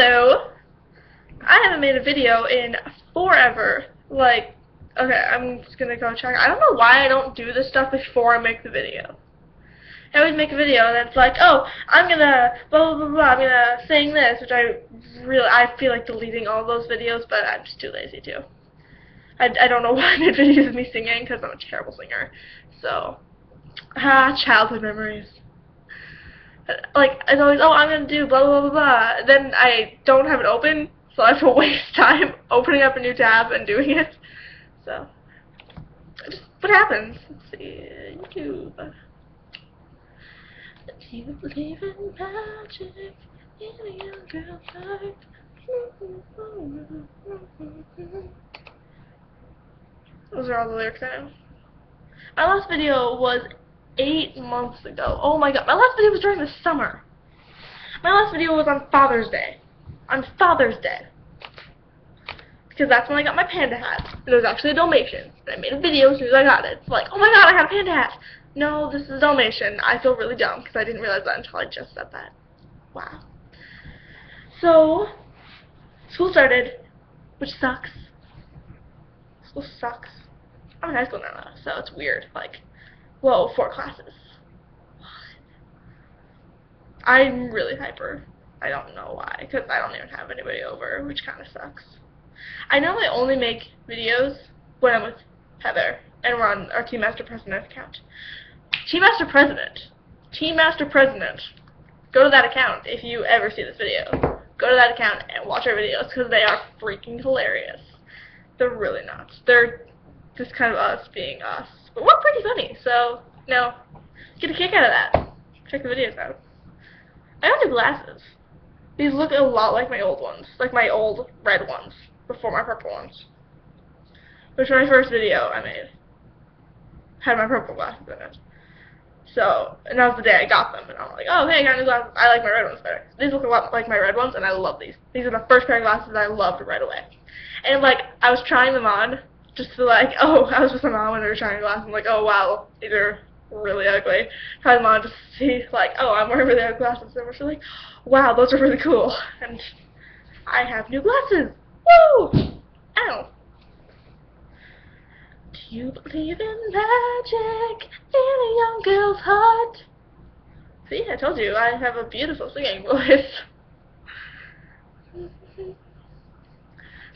Hello! I haven't made a video in forever. Like, okay, I'm just gonna go check. I don't know why I don't do this stuff before I make the video. I always make a video and it's like, oh, I'm gonna blah blah blah blah, I'm gonna sing this, which I feel like deleting all those videos, but I'm just too lazy to. I don't know why I made videos of me singing, because I'm a terrible singer. So, childhood memories. Like, it's always, oh, I'm gonna do blah blah blah blah. Then I don't have it open, so I have to waste time opening up a new tab and doing it. So, just what happens? Let's see, YouTube. Do you believe in magic in a young girl's heart? Those are all the lyrics I know. My last video was 8 months ago. Oh my god, my last video was during the summer. My last video was on Father's Day. On Father's Day. Because that's when I got my panda hat. It was actually a Dalmatian. And I made a video as soon as I got it. It's like, oh my god, I got a panda hat. No, this is a Dalmatian. I feel really dumb because I didn't realize that until I just said that. Wow. So, school started, which sucks. School sucks. I'm in high school now, so it's weird. Like, whoa, 4 classes. What? I'm really hyper. I don't know why, because I don't even have anybody over, which kind of sucks. I know I only make videos when I'm with Heather, and we're on our Team Master President account. Team Master President. Team Master President. Go to that account if you ever see this video. Go to that account and watch our videos, because they are freaking hilarious. They're really nuts. They're just kind of us being us. But we're pretty funny, so, you know, get a kick out of that. Check the videos out. I got new glasses. These look a lot like my old ones. Like my old red ones, before my purple ones. Which was my first video I made. Had my purple glasses in it. So, and that was the day I got them, and I'm like, oh, hey, I got new glasses. I like my red ones better. These look a lot like my red ones, and I love these. These are the first pair of glasses I loved right away. And, like, I was trying them on, just to, like, oh, I was with my mom when we were trying glasses. I'm like, oh, wow, these are really ugly. Trying them on just to see, like, oh, I'm wearing really ugly glasses. And we're like, wow, those are really cool. And I have new glasses. Woo! Ow. Do you believe in magic in a young girl's heart? See, I told you, I have a beautiful singing voice.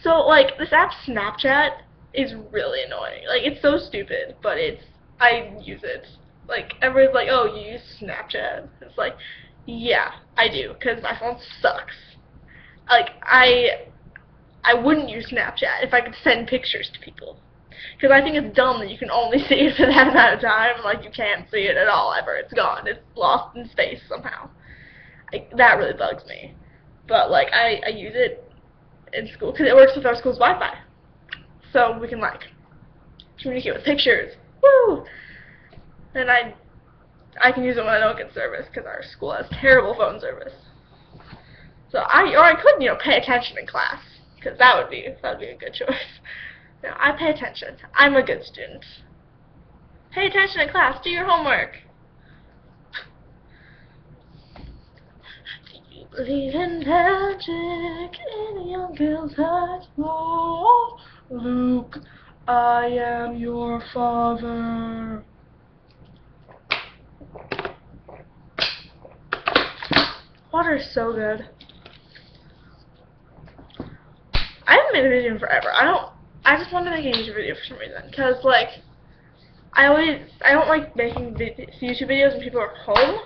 So, like, this app Snapchat is really annoying. Like, it's so stupid, but I use it. Like, everybody's like, oh, you use Snapchat? It's like, yeah, I do, because my phone sucks. Like, I wouldn't use Snapchat if I could send pictures to people. Because I think it's dumb that you can only see it for that amount of time. Like, you can't see it at all ever. It's gone. It's lost in space somehow. That really bugs me. But, like, I use it in school because it works with our school's Wi-Fi. So we can, like, communicate with pictures. Woo! And I can use it when I don't get service because our school has terrible phone service. So I could, you know, pay attention in class, because that would be a good choice. No, I pay attention. I'm a good student. Pay attention in class. Do your homework. Do you believe in magic in a young girl's heart? Oh, Luke, I am your father. Water is so good. I haven't made a video in forever. I just want to make a YouTube video for some reason, because, like, I don't like making YouTube videos when people are home,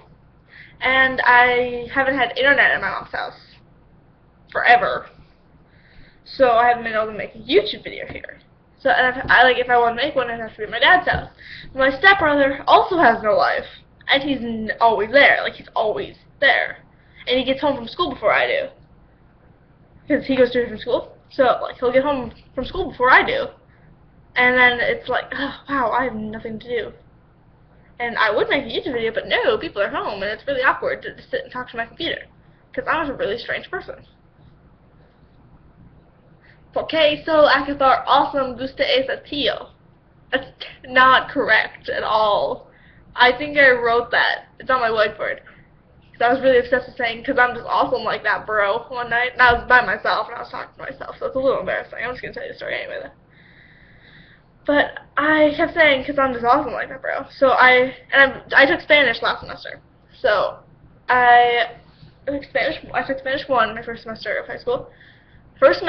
and I haven't had internet at my mom's house forever, so I haven't been able to make a YouTube video here. So, and if I want to make one, it has to be at my dad's house. My stepbrother also has no life, and he's always there. Like, he's always there, and he gets home from school before I do, because he goes to a different school. So, like, he'll get home from school before I do. And then it's like, oh, wow, I have nothing to do. And I would make a YouTube video, but no, people are home, and it's really awkward to just sit and talk to my computer. Because I'm a really strange person. Okay, so Akathar awesome gusta esa tío. That's not correct at all. I think I wrote that. It's on my whiteboard. I was really obsessed with saying, because I'm just awesome like that, bro, one night. And I was by myself, and I was talking to myself, so it's a little embarrassing. I'm just going to tell you the story anyway, though. But I kept saying, because I'm just awesome like that, bro. So I took Spanish last semester. So I took Spanish 1 my first semester of high school. First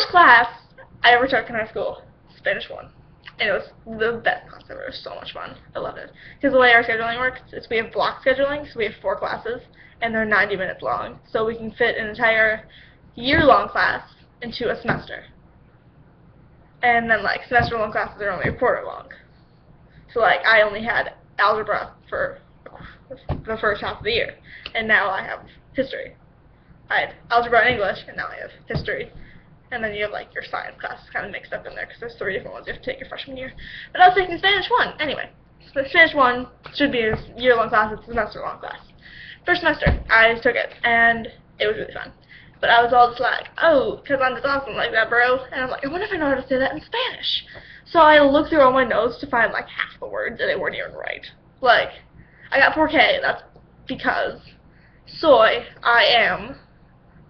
class I ever took in high school, Spanish 1. And it was the best class ever. It was so much fun. I loved it. Because the way our scheduling works is we have block scheduling, so we have 4 classes, and they're 90 minutes long. So we can fit an entire year-long class into a semester. And then, like, semester-long classes are only a quarter long. So, like, I only had algebra for the first half of the year. And now I have history. I had algebra and English, and now I have history. And then you have, like, your science classes kind of mixed up in there, because there's 3 different ones you have to take your freshman year. But I was taking Spanish 1, anyway. So Spanish 1 should be a year-long class, it's a semester-long class. First semester, I took it, and it was really fun. But I was all just like, oh, because I'm just awesome like that, bro. And I'm like, I wonder if I know how to say that in Spanish. So I looked through all my notes to find, like, half the words, and they weren't even right. Like, I got porque, that's because soy, I am,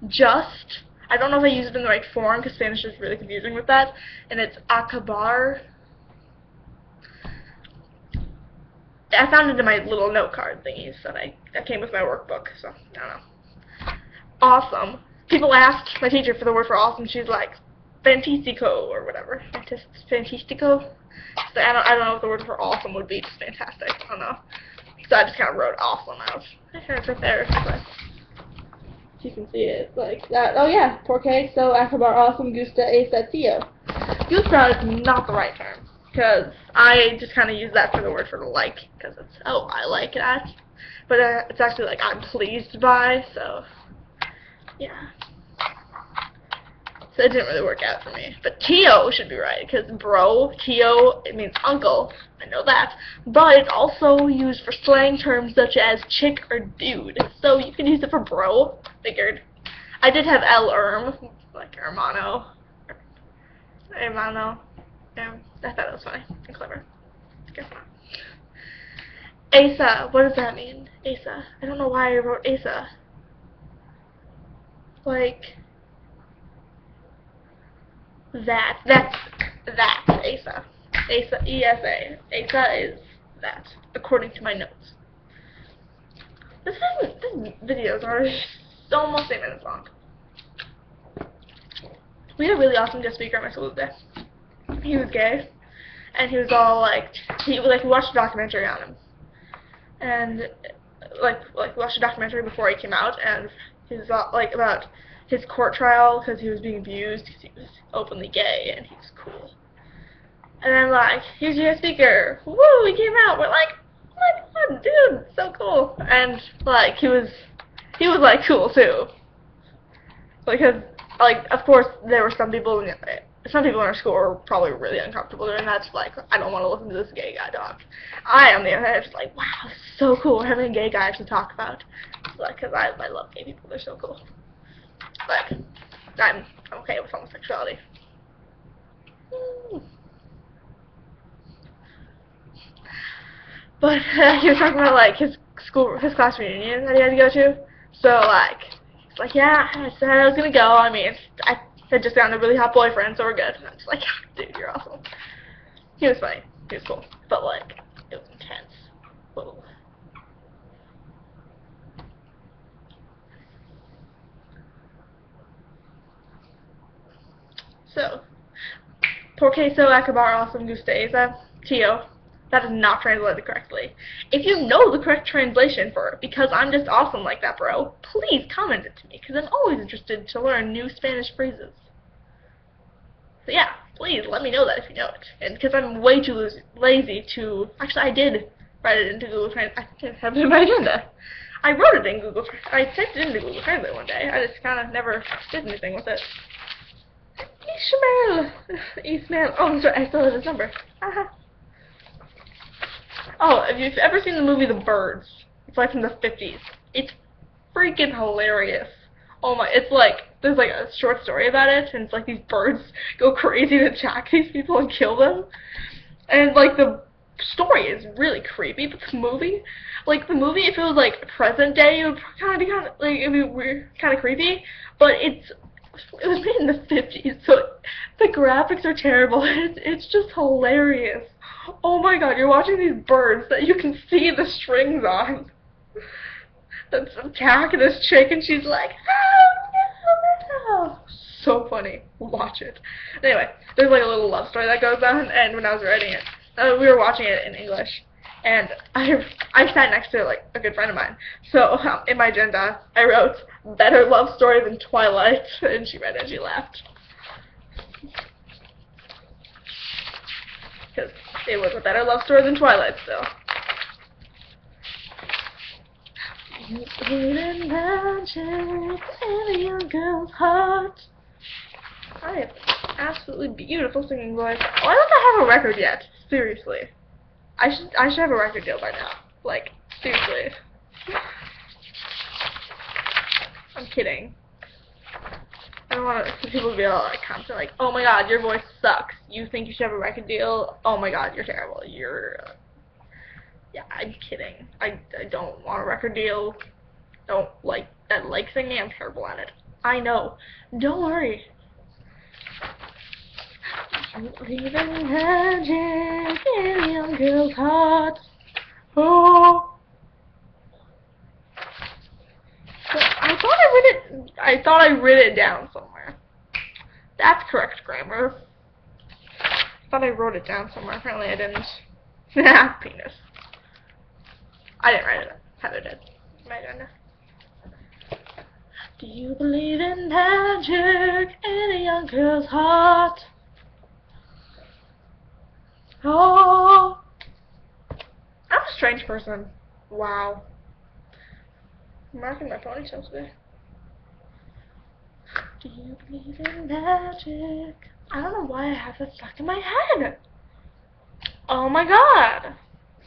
just, I don't know if I use it in the right form, because Spanish is really confusing with that, and it's acabar. I found it in my little note card thingies that came with my workbook, so I don't know. Awesome. People asked my teacher for the word for awesome, she's like, fantastico, or whatever. Fantastico? So I don't know what the word for awesome would be, just fantastic, I don't know. So I just kind of wrote awesome out. I kind of put there, but you can see it like that. Oh yeah, porque, so acabar awesome, gusta esa tío. Gusta is not the right term, because I just kind of use that for the word for like, because it's, oh, I like that. But it's actually like, I'm pleased by, so yeah. So it didn't really work out for me. But tío should be right, because bro, tío, it means uncle. I know that. But it's also used for slang terms such as chick or dude. So you can use it for bro. Figured. I did have like hermano. Hermano. Yeah, I thought it was funny and clever. Okay. Asa, what does that mean? Asa. I don't know why I wrote Asa. Like, that's Asa. Asa, E-S-A. Asa is that, according to my notes. This videos are almost 8 minutes long. We had a really awesome guest speaker at my school today. He was gay, and he was all like, we watched a documentary on him, and like we watched a documentary before he came out, and he was all, like, about his court trial because he was being abused because he was openly gay, and he was cool. And I'm like, here's your speaker. Woo, he came out. We're like, oh my god, dude, so cool. And like he was like cool too. Because like, of course there were some people in our school were probably really uncomfortable doing that. Just like, I don't want to listen to this gay guy talk. I, on the other hand, just like, wow, this is so cool. We're having a gay guy to talk about. Like, because I love gay people. They're so cool. But I'm okay with homosexuality. But he was talking about like his class reunion that he had to go to. So like, he's like, yeah, I said I was gonna go. I mean, I had just gotten a really hot boyfriend, so we're good. And I'm just like, dude, you're awesome. He was funny. He was cool. But like, it was intense. Whoa. So, por queso acabar awesome gusteza, tío. That is not translated correctly. If you know the correct translation for because I'm just awesome like that, bro, please comment it to me, because I'm always interested to learn new Spanish phrases. So yeah, please let me know that if you know it. And because I'm way too lazy to... Actually, I did write it into Google Translate. I didn't have it in my agenda. I wrote it in Google... I typed it into Google Translate one day. I just kind of never did anything with it. Ismail. Oh, I'm sorry, I still have his number. Haha. Oh, if you've ever seen the movie The Birds, it's like from the 50s. It's freaking hilarious. Oh my, it's like, there's like a short story about it, and it's like these birds go crazy to attack these people and kill them. And like the story is really creepy, but the movie, like the movie, if it was like present day, it would kind of be like it'd be weird, kind of creepy. But it was made in the 50s, so the graphics are terrible. It's just hilarious. Oh my god, you're watching these birds that you can see the strings on that's attacking this chick, and she's like, oh no. So funny. Watch it. Anyway, there's like a little love story that goes on, and when I was writing it, we were watching it in English, and I sat next to like a good friend of mine. So in my agenda, I wrote better love story than Twilight, and she read it and she laughed because it was a better love story than Twilight still. You believe in magic in a young girl's heart. I have absolutely beautiful singing voice. Why don't I have a record yet? Seriously. I should have a record deal by now. Like, seriously. I'm kidding. I don't want people to be all like constantly like, oh my god, your voice sucks. You think you should have a record deal? Oh my god, you're terrible. Yeah, I'm kidding. I don't want a record deal. Don't like singing. I'm terrible at it. I know. Don't worry. You believe in magic in a young girl's heart. Oh. So I thought I wrote it down somewhere. That's correct grammar. I thought I wrote it down somewhere. Apparently I didn't. Penis. I didn't write it down. Heather did. My agenda. Do you believe in magic in a young girl's heart? Oh, I'm a strange person. Wow. I'm rocking my ponytail today. Do you believe in magic? I don't know why I have that stuck in my head. Oh my god.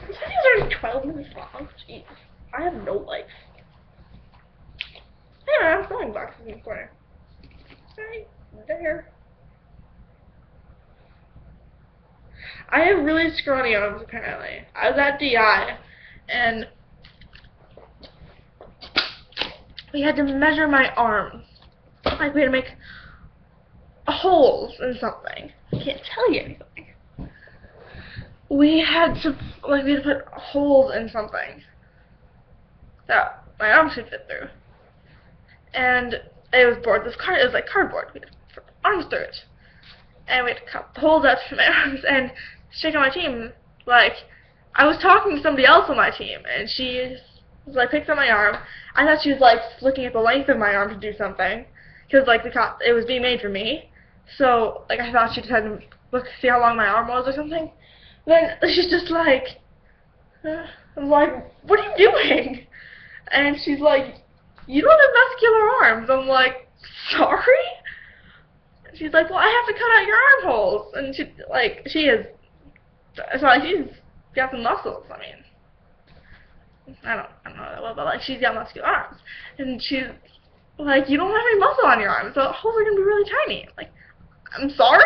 This video is already 12 minutes long. Jeez. I have no life. Anyway, I'm throwing boxes in the corner. Right there. I have really scrawny arms, apparently. I was at DI, and we had to measure my arms. Like, we had to make holes in something. I can't tell you anything. We had to put holes in something that my arms could fit through. And it was board. It was like cardboard. We had to put arms through it. And we had to cut the holes out for my arms. And chick on my team, like, I was talking to somebody else on my team, and she was like, picked up my arm. I thought she was like looking at the length of my arm to do something, because like it was being made for me. So like I thought she just had to see how long my arm was or something. Then she's just like, I'm like, what are you doing? And she's like, you don't have muscular arms. I'm like, sorry? She's like, well, I have to cut out your armholes. And she's got some muscles. I mean, I don't know that well, but like she's got muscular arms. And she's like, you don't have any muscle on your arms, so the holes are gonna be really tiny. Like, I'm sorry?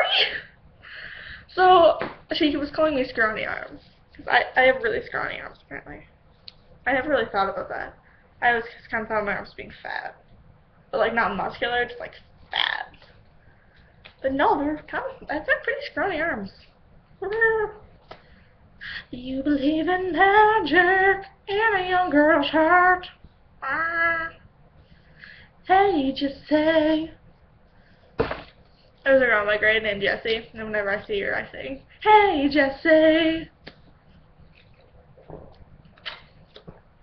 So she was calling me scrawny arms. Because I have really scrawny arms, apparently. I never really thought about that. I always just kind of thought of my arms being fat. But like not muscular, just like fat. But no, I've got pretty scrawny arms. Do you believe in magic in a young girl's heart? Hey, just say. There's a girl in my grade named Jessie, and whenever I see her, I sing, hey, Jessie.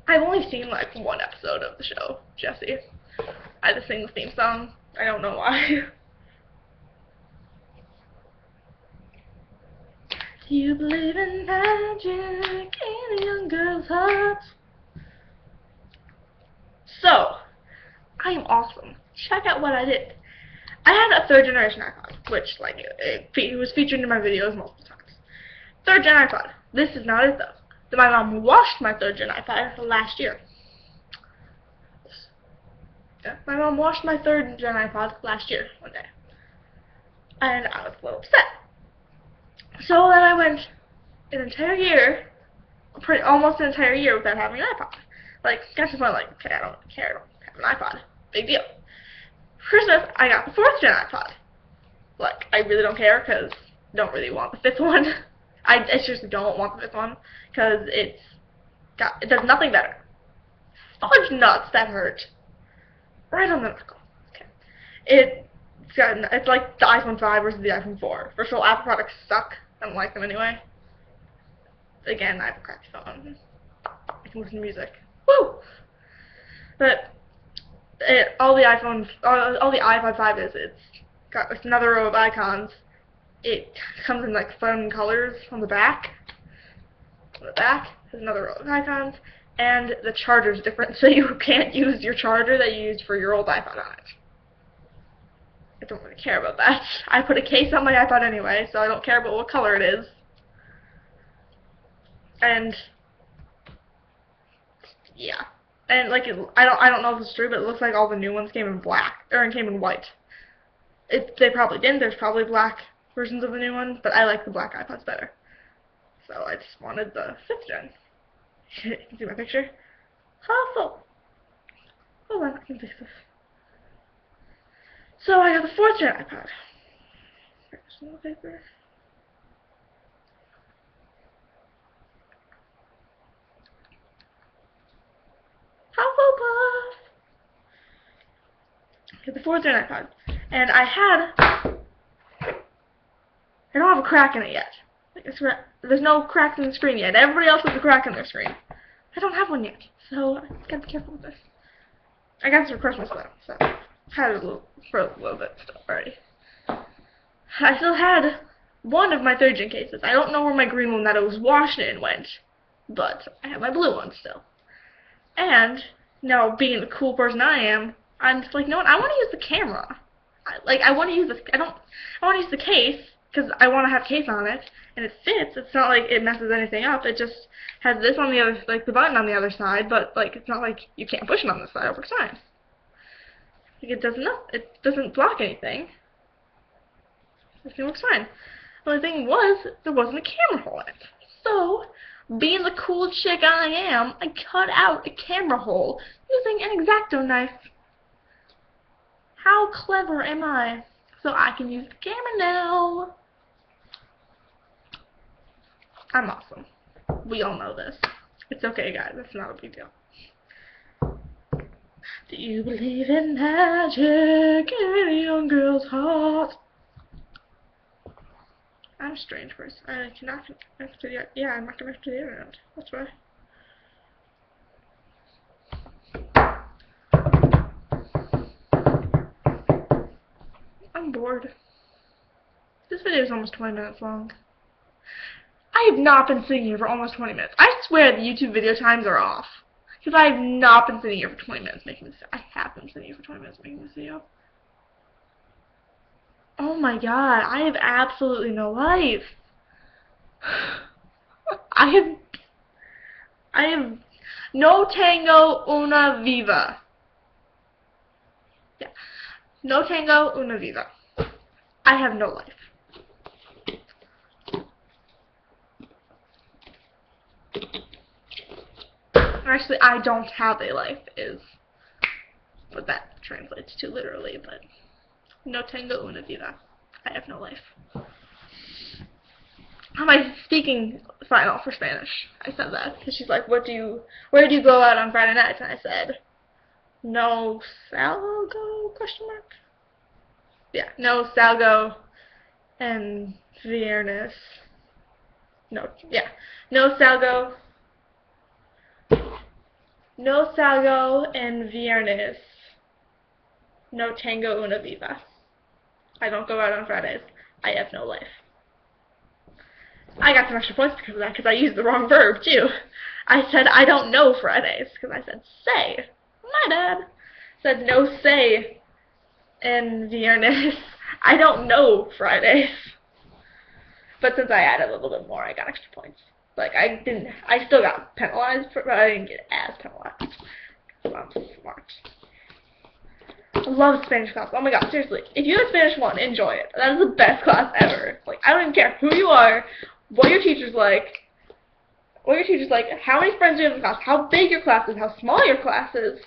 I've only seen like one episode of the show, Jessie. I just sing the theme song. I don't know why. Do you believe in magic in a young girl's heart? So, I am awesome. Check out what I did. I had a 3rd generation iPod, which like it was featured in my videos multiple times. 3rd gen iPod. This is not it though. My mom washed my 3rd gen iPod last year. Yeah, my mom washed my 3rd gen iPod last year one day, and I was a little upset. So then I went an entire year, almost an entire year without having an iPod. Like, got to the point like, okay, I don't care, I don't have an iPod. Big deal. Christmas, I got the 4th gen iPod. Like, I really don't care because I don't really want the 5th one. I seriously don't want the 5th one because it does nothing better. Fudge nuts, that hurt. Right on the knuckle. Okay. It's like the iPhone 5 versus the iPhone 4. First of all, Apple products suck. I don't like them anyway. Again, I have a crappy phone. I can listen to music. Woo! But all the iPod 5 is, it's got another row of icons. It comes in like fun colors on the back. On the back there's another row of icons, and the charger's different, so you can't use your charger that you used for your old iPod on it. I don't really care about that. I put a case on my iPod anyway, so I don't care about what color it is. And yeah, and like I don't know if it's true, but it looks like all the new ones came in black or came in white. They probably didn't. There's probably black versions of the new ones, but I like the black iPods better. So I just wanted the 5th gen. You can see my picture. Awful. Hold on, I can fix this. So I got the 4th gen iPod. Here's some paper. Hufflepuff. Get the 4th gen iPod, and I don't have a crack in it yet. There's no cracks in the screen yet. Everybody else has a crack in their screen. I don't have one yet, so I gotta be careful with this. I got this for Christmas though, so I've had it for a little bit still already. I still had one of my 3rd gen cases. I don't know where my green one that I was washing in went, but I have my blue one still. And now, being the cool person I am, I'm just like, you know what? I want to use the camera. I want to use I want to use the case because I want to have case on it, and it fits. It's not like it messes anything up. It just has this on the other, like the button on the other side, but like it's not like you can't push it on this side over time. Like it doesn't block anything. Everything looks fine. The only thing was there wasn't a camera hole in it. So, being the cool chick I am, I cut out a camera hole using an X-Acto knife. How clever am I? So I can use the camera now. I'm awesome. We all know this. It's okay, guys. It's not a big deal. Do you believe in magic in a young girl's heart? I'm a strange person. I cannot connect to the I'm not connected to the internet. That's why. I'm bored. This video is almost 20 minutes long. I have not been sitting here for almost 20 minutes. I swear the YouTube video times are off. Because I have not been sitting here for 20 minutes making this. I have been sitting here for 20 minutes making this video. Oh my god, I have absolutely no life. I have no tango, una viva. Yeah. No tango, una viva. I have no life. Actually, I don't have a life is what that translates to literally, but no tango, una viva. I have no life. My speaking final for Spanish. I said that because she's like, where do you go out on Friday nights? And I said, no salgo, question mark? Yeah, no salgo and viernes. No, yeah, no salgo and viernes. No tango, una viva. I don't go out on Fridays. I have no life. I got some extra points because of that, because I used the wrong verb, too. I said, I don't know Fridays, because I said, say. My bad. Said, no say in viernes. I don't know Fridays. But since I added a little bit more, I got extra points. Like, I still got penalized, but I didn't get as penalized. So I'm smart. I love Spanish class. Oh my god, seriously. If you have Spanish 1, enjoy it. That is the best class ever. Like, I don't even care who you are, what your teacher's like, how many friends you have in class, how big your class is, how small your class is,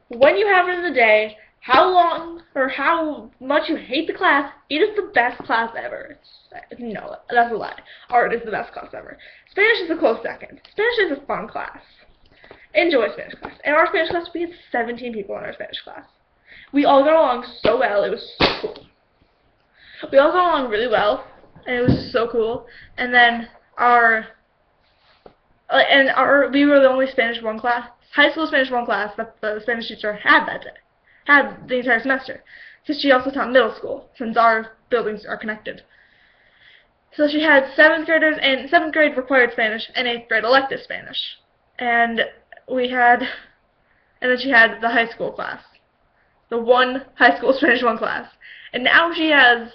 when you have it in the day, how long or how much you hate the class. It is the best class ever. No, that's a lie. Art is the best class ever. Spanish is a close second. Spanish is a fun class. Enjoy Spanish class. In our Spanish class, we had 17 people in our Spanish class. We all got along so well. It was so cool. We all got along really well, and it was so cool. And then we were the only Spanish 1 class, high school Spanish 1 class that the Spanish teacher had that day, had the entire semester, because she also taught middle school, since our buildings are connected. So she had 7th graders, and 7th grade required Spanish, and 8th grade elective Spanish. And then she had the high school class, the one high school Spanish 1 class. And now she has,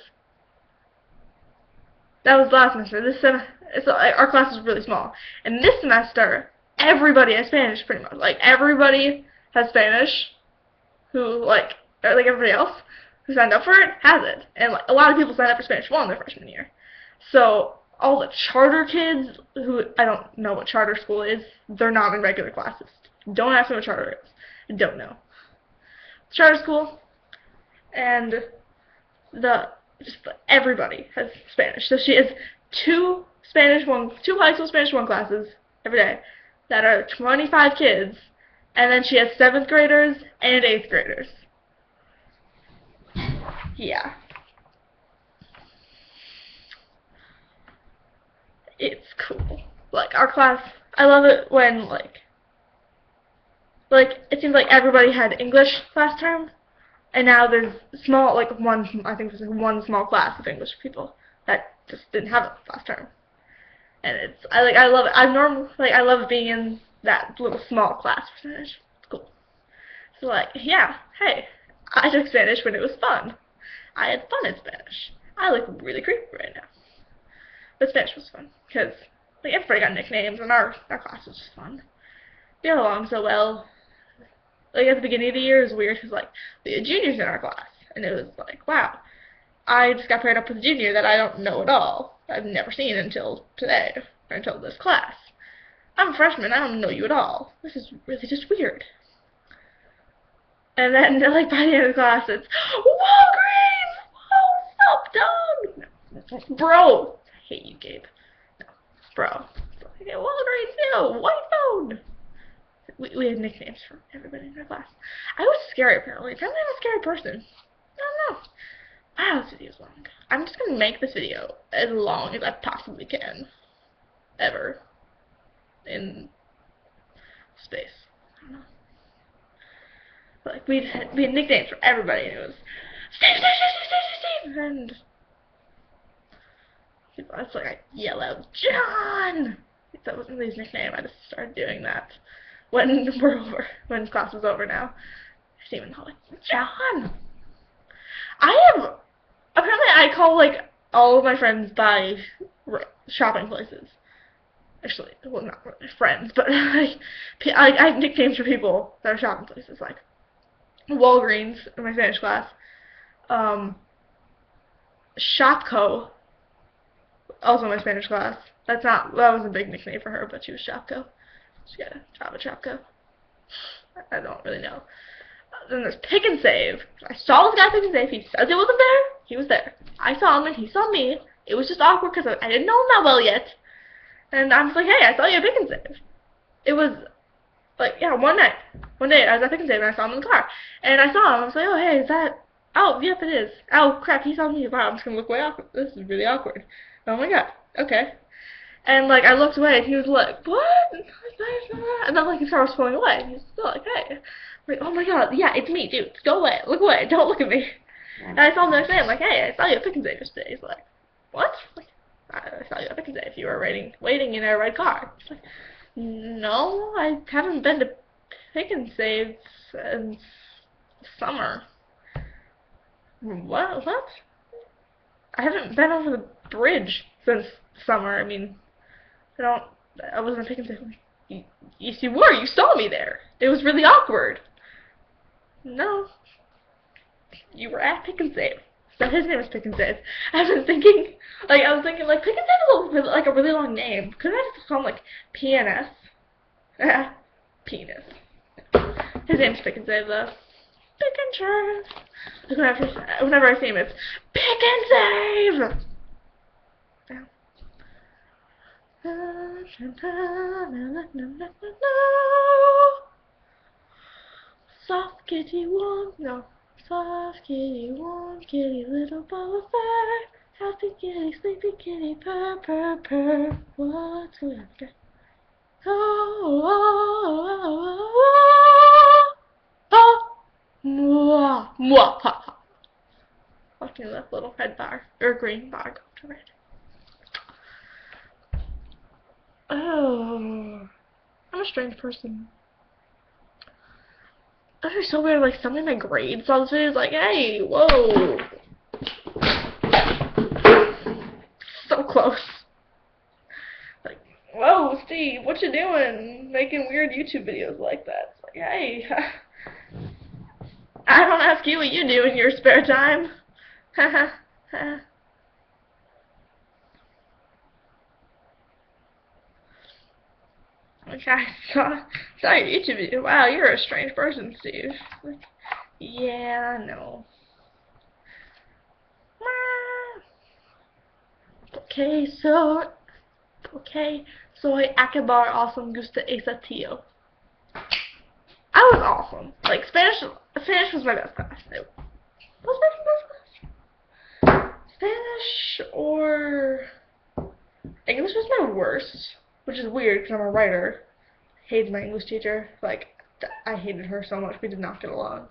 that was last semester, this semester, so our class is really small. And this semester, everybody has Spanish, pretty much. Like, everybody has Spanish, who, like everybody else who signed up for it, has it. And, like, a lot of people signed up for Spanish 1 their freshman year. So, all the charter kids, who, I don't know what charter school is, they're not in regular classes. Don't ask me what charter is. I don't know. Charter school, and everybody has Spanish. So she has two high school Spanish 1 classes every day that are 25 kids, and then she has 7th graders and 8th graders. Yeah. It's cool. Like, our class, I love it when, like, it seems like everybody had English last term, and now there's I think there's one small class of English people that just didn't have it last term. And I love it. I love being in that little small class for Spanish. It's cool. So, like, yeah, hey, I took Spanish when it was fun. I had fun in Spanish. I look really creepy right now. But Spanish was fun, because, like, everybody got nicknames, and our class was just fun. We got along so well. Like, at the beginning of the year, it was weird, because, like, we had juniors in our class, and it was like, wow, I just got paired up with a junior that I don't know at all. I've never seen until today, or until this class. I'm a freshman, I don't know you at all. This is really just weird. And then, like, by the end of the class, it's, Walgreens! Oh, stop, dog! No, it's like, bro! I hate you, Gabe. No, bro. It's like, hey, Walgreens, no, white phone! We had nicknames for everybody in our class. I was scary, apparently. Apparently I'm a scary person. I don't know. Wow, this video's long. I'm just gonna make this video as long as I possibly can. Ever. In space. I don't know. But, like, we had nicknames for everybody, and it was Steve, and it's like I yell out, John! That wasn't really his nickname. I just started doing that when class was over now. I just even call it John. Apparently I call, like, all of my friends by shopping places. Actually, well, not really friends, but like, I have nicknames for people that are shopping places, like Walgreens in my Spanish class, Shopco, also in my Spanish class. That was a big nickname for her, but she was Shopco. She got a job at Shopco. I don't really know. Then there's Pick and Save. I saw this guy Pick and Save. He says he wasn't there. He was there. I saw him and he saw me. It was just awkward because I didn't know him that well yet. And I was like, hey, I saw you at Pick and Save. It was, like, yeah, one day I was at Pick and Save and I saw him in the car. And I saw him. I was like, oh, hey, is that, oh, yep, it is. Oh, crap, he saw me. Wow, I'm just going to look way awkward. This is really awkward. Oh, my God. Okay. And, like, I looked away and he was like, what? And then, like, he started pulling away. And he was still like, hey. I'm like, oh, my God, yeah, it's me, dude. Go away. Look away. Don't look at me. And I saw him the next day. I'm like, hey, I saw you at Pick and Save yesterday. He's like, what? Like, I saw you at Pick and Save. You were waiting in a red car. It's like, no, I haven't been to Pick and Save since summer. What? I haven't been over the bridge since summer. I mean, I wasn't at Pick and Save. Yes, you were. You saw me there. It was really awkward. No. You were at Pick and Save No, his name is Pick and Save. I was thinking, like, Pick and Save is like a really long name. Couldn't I just call him like PNS? Penis. His name's Pick and Save though. Pick and Save. Whenever I see him, it's Pick and Save. Soft kitty warm, no. Soft kitty warm, kitty little ball of fur. Happy kitty, sleepy kitty, purr, purr, purr. What's going on? Okay. Mwah, mwah, ha, ha. Watching the little red bar, or green bar go to red. Oh, I'm a strange person. That is so weird, like, somebody in my grade saw this video, like, hey, whoa. So close. Like, whoa, Steve, what you doing? Making weird YouTube videos like that. It's like, hey, I don't ask you what you do in your spare time. Like, I saw your YouTube video. Wow, you're a strange person, Steve. Like, yeah, I know. Okay, soy acabar awesome gusta esa tío. I was awesome. Like, Spanish was my best class. It was my best class. Spanish or English was my worst, which is weird because I'm a writer. I hated my English teacher. Like, I hated her so much. We did not get along.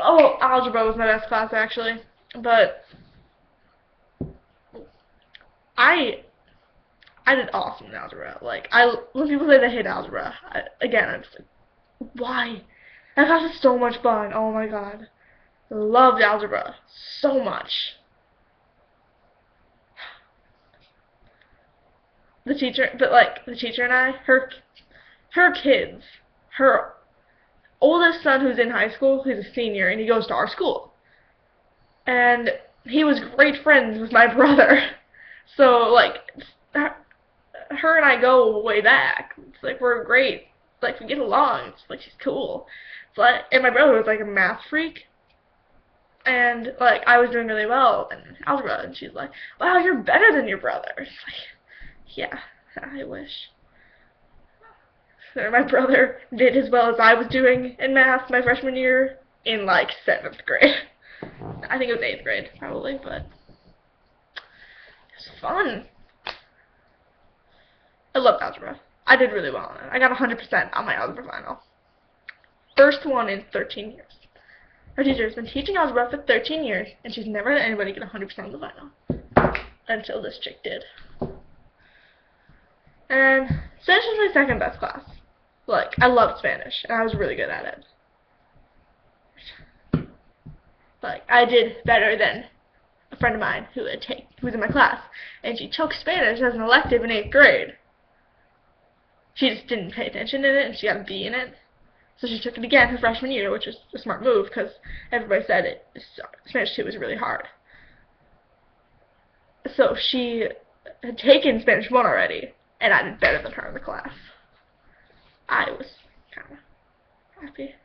Oh, algebra was my best class actually, but I did awesome in algebra. Like, when people say they hate algebra, again, I'm just like, why? That class is so much fun. Oh my god, I loved algebra so much. The teacher and I, her kids, her oldest son who's in high school, he's a senior, and he goes to our school. And he was great friends with my brother. So, like, her and I go way back. It's like, we're great. Like, we get along. It's like, she's cool. And my brother was, like, a math freak. And, like, I was doing really well in algebra. And she's like, wow, you're better than your brother. It's like, yeah, I wish. My brother did as well as I was doing in math my freshman year in, like, 7th grade. I think it was 8th grade, probably, but it was fun. I loved algebra. I did really well on it. I got 100% on my algebra final. First one in 13 years. Our teacher has been teaching algebra for 13 years, and she's never let anybody get 100% on the final. Until this chick did. And Spanish was my second best class. Like, I loved Spanish, and I was really good at it. Like, I did better than a friend of mine who was in my class, and she took Spanish as an elective in 8th grade. She just didn't pay attention in it, and she got a B in it. So she took it again her freshman year, which was a smart move, because everybody said Spanish 2 was really hard. So she had taken Spanish 1 already, and I did better than her in the class. I was kind of happy.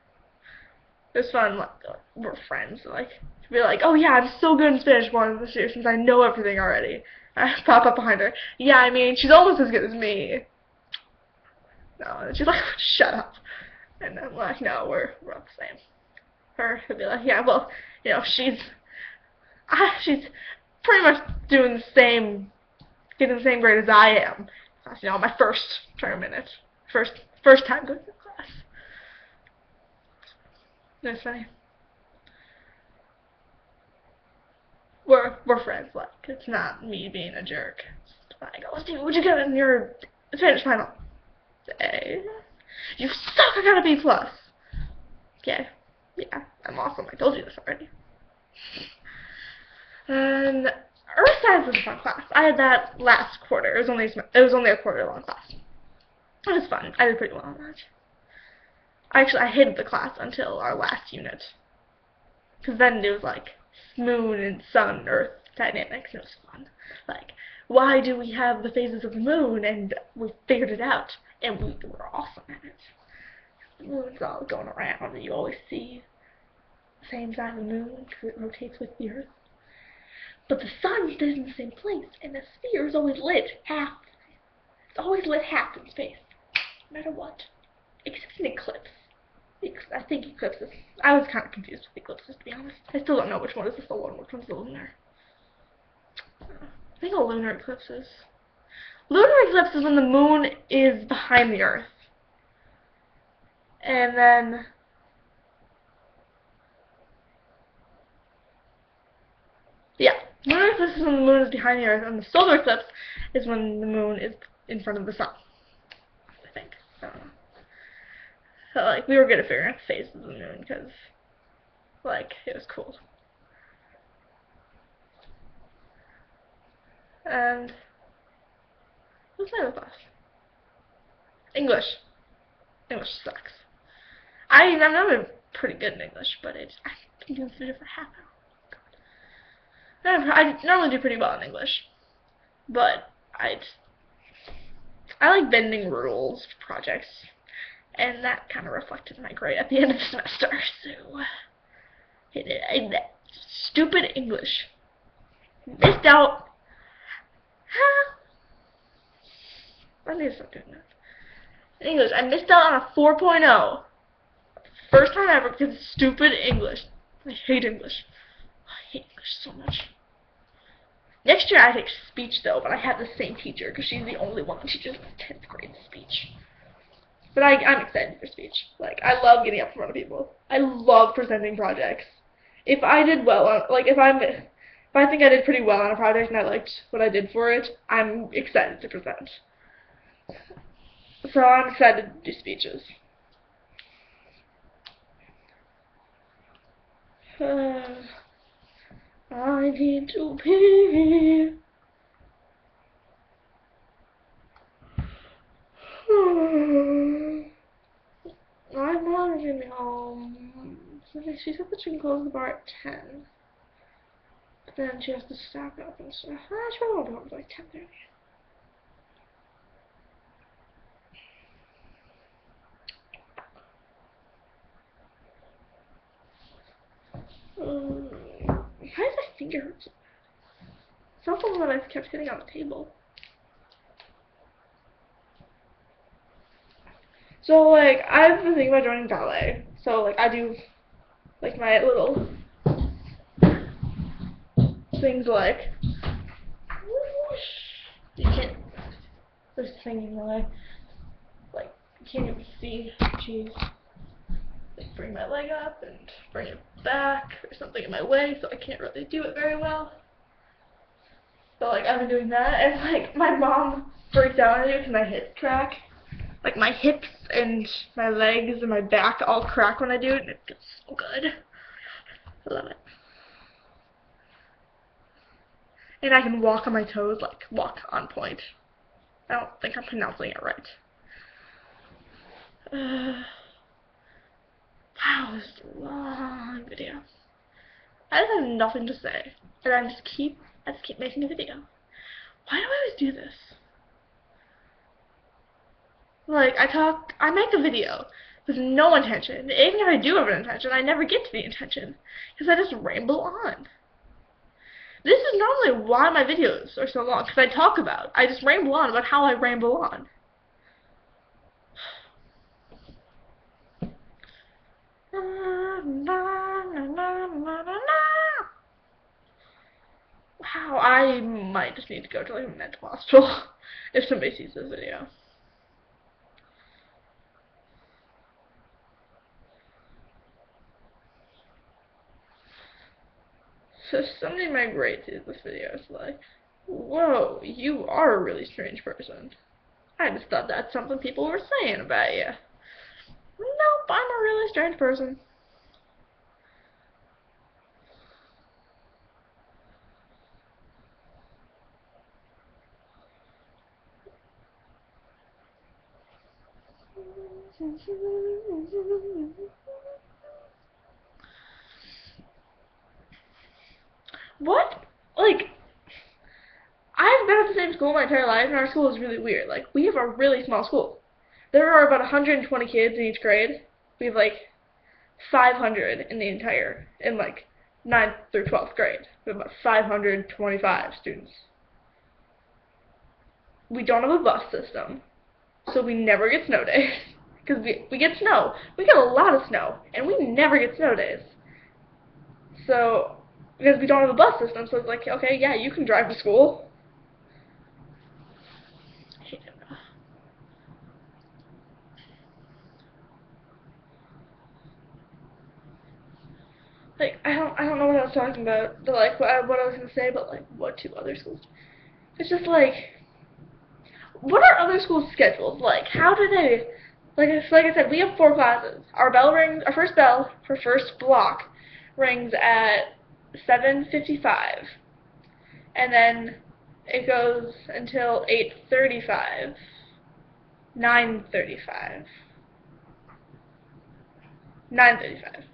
It was fun. Like, we're friends. Like, to be like, oh yeah, I'm so good in Spanish 1 this year since I know everything already. I pop up behind her. Yeah, I mean, she's almost as good as me. No, and she's like, shut up. And I'm like, no, we're all the same. Her would be like, yeah, well, you know, she's pretty much doing the same, getting the same grade as I am. That's, you know, my first term in it. First time going to class. That's funny. We're friends, like, it's not me being a jerk. It's like, oh, Steve, what'd you get in your Spanish final? A. You suck, I got a B+. Okay. Yeah, I'm awesome. I told you this already. And Earth Science was a fun class. I had that last quarter. It was only a quarter long class. It was fun. I did pretty well on that. Actually, I hated the class until our last unit. Because then it was like moon and sun, earth dynamics. It was fun. Like, why do we have the phases of the moon? And we figured it out. And we were awesome at it. The moon's all going around, and you always see the same side of the moon because it rotates with the earth. But the sun stays in the same place, and the sphere is always lit half. It's always lit half in space, no matter what. Except an eclipse. I think eclipses. I was kind of confused with eclipses, to be honest. I still don't know which one is the solar and which one's the lunar. I think a lunar eclipse is. Lunar eclipse is when the moon is behind the earth. And then yeah, lunar eclipse is when the moon is behind the earth, and the solar eclipse is when the moon is in front of the sun. I think. I don't know. So, like, we were good at figuring out the phases of the moon because, like, it was cool. And what's my other class? English. English sucks. I'm not pretty good in English, but I can do this video for half an hour. I normally do pretty well in English, but I like bending rules for projects, and that kind of reflected my grade at the end of the semester. So, stupid English. Missed out. I need to stop doing that. English, I missed out on a 4.0. First time ever because of stupid English. I hate English. I hate English so much. Next year I take speech though, but I have the same teacher because she's the only one that teaches 10th grade speech. But I'm excited for speech. Like, I love getting up in front of people. I love presenting projects. If I did well on, like, if I think I did pretty well on a project and I liked what I did for it, I'm excited to present. So I'm excited to do speeches. I need to pee. My mom is gonna be home. She said that she can close the bar at 10. But then she has to stock up and stuff. She probably won't be home by like 10:30. Why does my finger hurt so bad? It's not the one that I kept hitting on the table. So, like, I've been thinking about joining ballet. So, like, I do, like, my little things like, you can't, there's a thing in my way. Like, you can't even see, jeez. Like, bring my leg up and bring it back. There's something in my way, so I can't really do it very well. So, like, I've been doing that, and, like, my mom freaks out on it because my hips crack. Like, my hips and my legs and my back all crack when I do it, and it feels so good. I love it. And I can walk on my toes, like, walk on point. I don't think I'm pronouncing it right. Wow, this is a long video. I just have nothing to say, and I just keep making a video. Why do I always do this? Like, I make a video with no intention. Even if I do have an intention, I never get to the intention, because I just ramble on. This is normally why my videos are so long, because I just ramble on about how I ramble on. Wow, I might just need to go to like a mental hospital if somebody sees this video. So somebody in my grade sees this video, it's like, whoa, you are a really strange person. I just thought that's something people were saying about you. Nope, I'm a really strange person. What? Like, I've been at the same school my entire life, and our school is really weird. Like, we have a really small school. There are about 120 kids in each grade. We have like 500 in the entire, in like 9th through 12th grade. We have about 525 students. We don't have a bus system, so we never get snow days. Because we get snow. We get a lot of snow, and we never get snow days. So, because we don't have a bus system, so it's like, okay, yeah, you can drive to school. I hate him now. Like, I don't know what I was talking about, but like, what I was gonna say, but like, what two other schools? It's just like, what are other schools' schedules like? How do they, like I said, we have 4 classes. Our bell rings, our first bell for first block rings at 7:55, and then it goes until 8:35, 9:35. 9:35.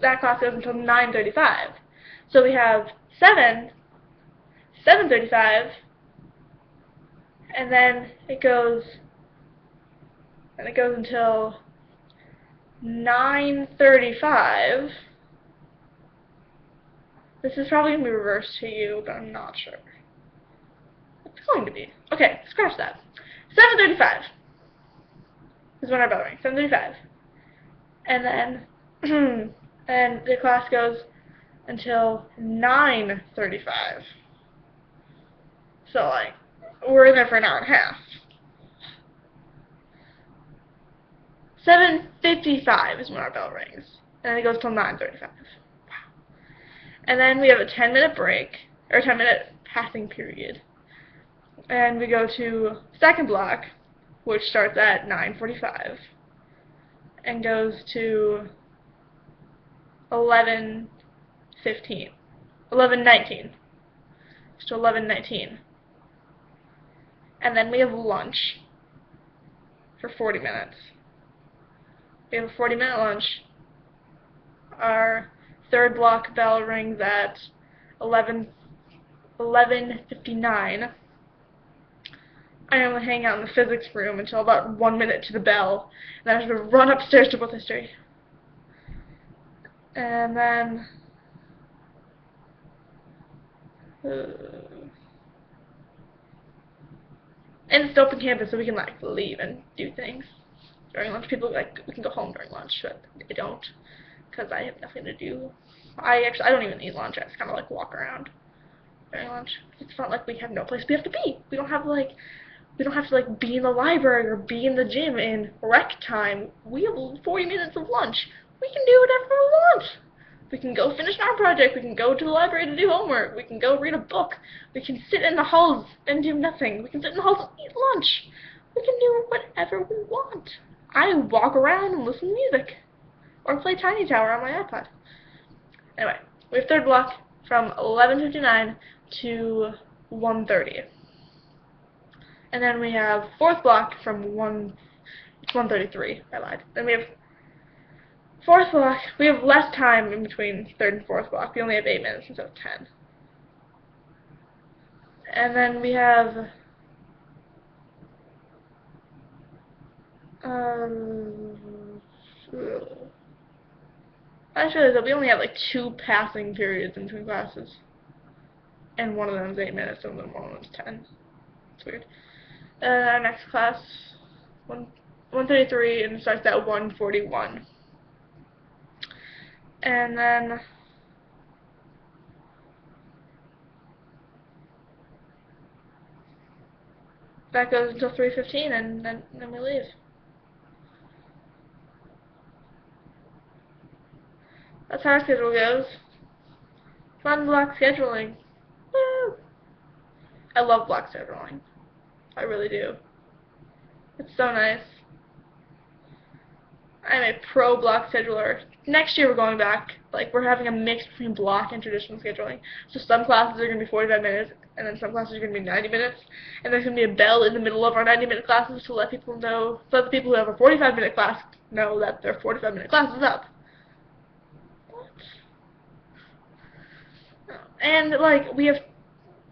That class goes until 9:35. So we have 7:35, and then it goes until 9:35. This is probably going to be reversed to you, but I'm not sure. It's going to be. Okay, scratch that. 7:35 is when our bell rings. 7:35. And then and the class goes until 9:35. So like, we're in there for an hour and a half. 7:55 is when our bell rings, and then it goes till 9:35. Wow. And then we have a 10-minute break, or a 10-minute passing period, and we go to second block, which starts at 9:45 and goes to 11:15, 11:19, to 11:19, and then we have lunch for 40 minutes. We have a 40-minute lunch. Our third block bell rings at 11:59. I normally hang out in the physics room until about 1 minute to the bell, and then I have to run upstairs to book history. And then and it's open campus, so we can like leave and do things during lunch. People like, we can go home during lunch, but I don't, because I have nothing to do. I don't even eat lunch. I just kind of like walk around during lunch. It's not like we have no place we have to be. We don't have to like be in the library or be in the gym in rec time. We have 40 minutes of lunch. We can do whatever we want. We can go finish our project. We can go to the library to do homework. We can go read a book. We can sit in the halls and do nothing. We can sit in the halls and eat lunch. We can do whatever we want. I walk around and listen to music, or play Tiny Tower on my iPod. Anyway, we have third block from 11:59 to 1:30. And then we have fourth block from it's 1:33, I lied. Then we have fourth block. We have less time in between third and fourth block. We only have 8 minutes instead of 10. And then we have I just realized that we only have like 2 passing periods in between classes, and one of them is 8 minutes, and then one of them is 10. It's weird. Our next class, 1:33, and it starts at 1:41. And then that goes until 3:15, and then we leave. That's how our schedule goes. Fun block scheduling. Woo! I love block scheduling. I really do. It's so nice. I'm a pro block scheduler. Next year we're going back, Like, we're having a mix between block and traditional scheduling. So some classes are going to be 45 minutes, and then some classes are going to be 90 minutes. And there's going to be a bell in the middle of our 90-minute classes to let people know, so that the people who have a 45-minute class know that their 45-minute class is up. What? And, like, we have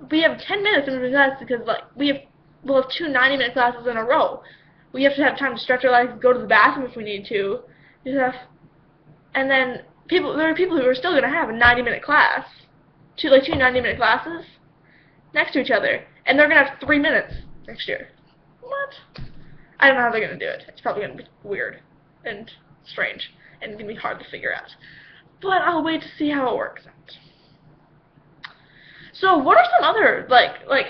10 minutes in between classes because, like, we'll have two 90-minute classes in a row. We have to have time to stretch our legs, go to the bathroom if we need to. And then there are people who are still going to have a 90-minute class, two 90-minute classes next to each other, and they're going to have 3 minutes next year. What? I don't know how they're going to do it. It's probably going to be weird and strange and going to be hard to figure out. But I'll wait to see how it works out. So what are some other,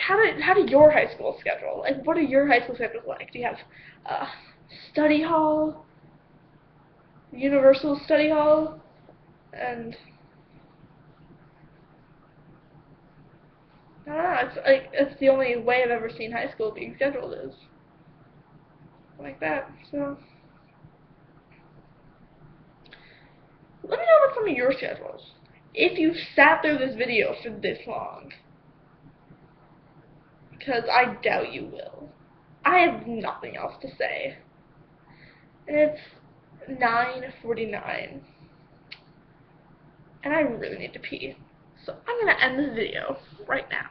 how do your high school schedule? Like, what are your high school schedules like? Do you have study hall, universal study hall, and I don't know, it's the only way I've ever seen high school being scheduled is like that. So let me know about some of your schedules. If you've sat through this video for this long, because I doubt you will. I have nothing else to say. And it's 9:49, and I really need to pee. So I'm going to end this video right now.